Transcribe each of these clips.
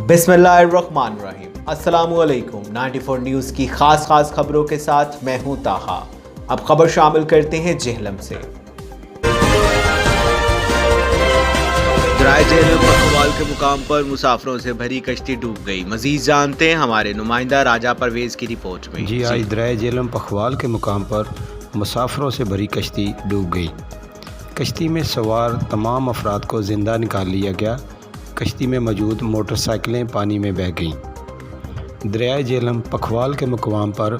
बिस्मिल्लाहिर्रहमानिर्रहीम। अस्सलामुअलैकुम। 94 न्यूज़ की खास खबरों के साथ मैं हूं ताहा। अब खबर शामिल करते हैं जेहलम से। दराए जेहलम पखवाल के मुकाम पर मुसाफिरों से भरी कश्ती डूब गई। मजीद जानते हैं हमारे नुमाइंदा राजा परवेज की रिपोर्ट में। जी आज दराए जेहलम पखवाल के मुकाम पर मुसाफिरों से भरी कश्ती डूब गई। कश्ती में सवार तमाम अफराद को ज़िंदा निकाल लिया गया। कश्ती में मौजूद मोटरसाइकिलें पानी में बह गईं। दरियाए जेहलम पखवाल के मुकाम पर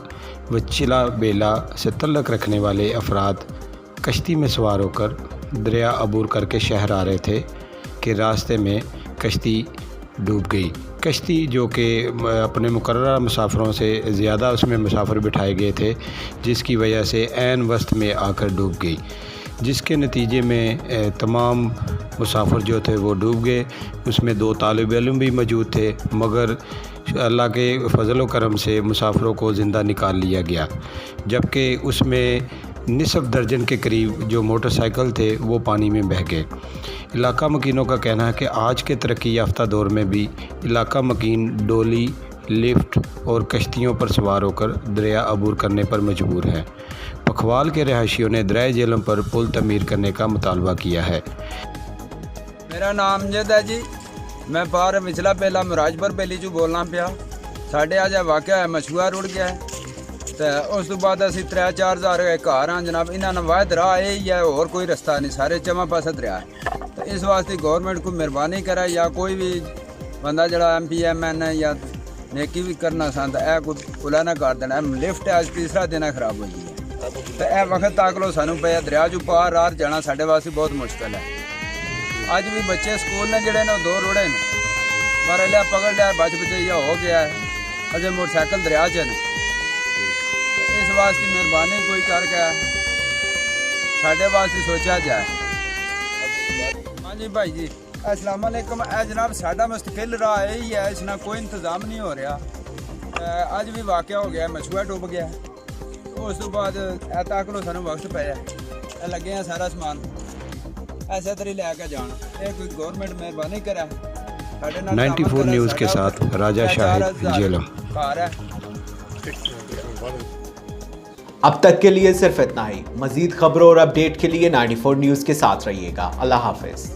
वचिला बेला से तल्लक रखने वाले अफराद कश्ती में सवार होकर दरिया अबूर करके शहर आ रहे थे कि रास्ते में कश्ती डूब गई। कश्ती जो कि अपने मुकर्रर मुसाफिरों से ज़्यादा उसमें मुसाफिर बिठाए गए थे, जिसकी वजह से ऐन वस्त में आकर डूब गई, जिसके नतीजे में तमाम मुसाफिर जो थे वो डूब गए। उसमें 2 तालिब इल्म भी मौजूद थे, मगर अल्लाह के फजल व करम से मुसाफिरों को ज़िंदा निकाल लिया गया, जबकि उसमें निसफ दर्जन के करीब जो मोटरसाइकिल थे वो पानी में बह गए। इलाका मकीनों का कहना है कि आज के तरक्की याफ्ता दौर में भी इलाका मकीन डोली, लिफ्ट और कश्तियों पर सवार होकर दरिया अबूर करने पर मजबूर है। पखवाल के रहायशियों ने दरियाए जेहलम पर पुल तमीर करने का मुतालबा किया है। मेरा नाम अमजद है जी। मैं बाहर मिचला बेला मुराजपुर बेली चू बोलना पिया। साढ़े अज वाक़या है मछुआ रुड़ गया है, तो उस तो बाद असी 3-4 हज़ार घर हाँ जनाब। इन्होंने वायद राह यही है, और कोई रस्ता नहीं, सारे चमा पासा दरिया है। तो इस वास्ते गौरमेंट को मेहरबानी करे, या कोई भी बंदा जड़ा MP MN या नेकी भी करना चाहता है, कोई पुला ना कर देना। लिफ्ट अज तीसरा दिन खराब हो गई है, तो यह वक्त तक लो सानू पे दरिया चू पार रार जाना साढ़े वास्ते बहुत मुश्किल है। अज भी बच्चे स्कूल ने जड़े 2 रुड़े ने, पर लिया पकड़ लिया, बच बचैया हो गया है। अजय मोटरसाइकिल दरिया च न, इस वास्ते मेहरबानी कोई करके साढ़े वास्ते सोचा जाए। हाँ जी भाई जी, अस्सलाम वालेकुम। जनाब साडा मुस्तकिल राह यही है, इसना कोई इंतज़ाम नहीं हो रहा। अज भी वाक़या हो गया, मछुआ डूब गया। उस तो बाद तक लो सानू वक्त पाया लगे हैं सारा समान ऐसे तरी लैके जाना। ये कोई गवर्नमेंट मेहरबानी करे। 94 न्यूज़ के साथ राजा शाहिद जेहलम। अब तक के लिए सिर्फ इतना ही। मजीद खबरों और अपडेट के लिए 94 न्यूज़ के साथ रहिएगा। अल्लाह हाफिज।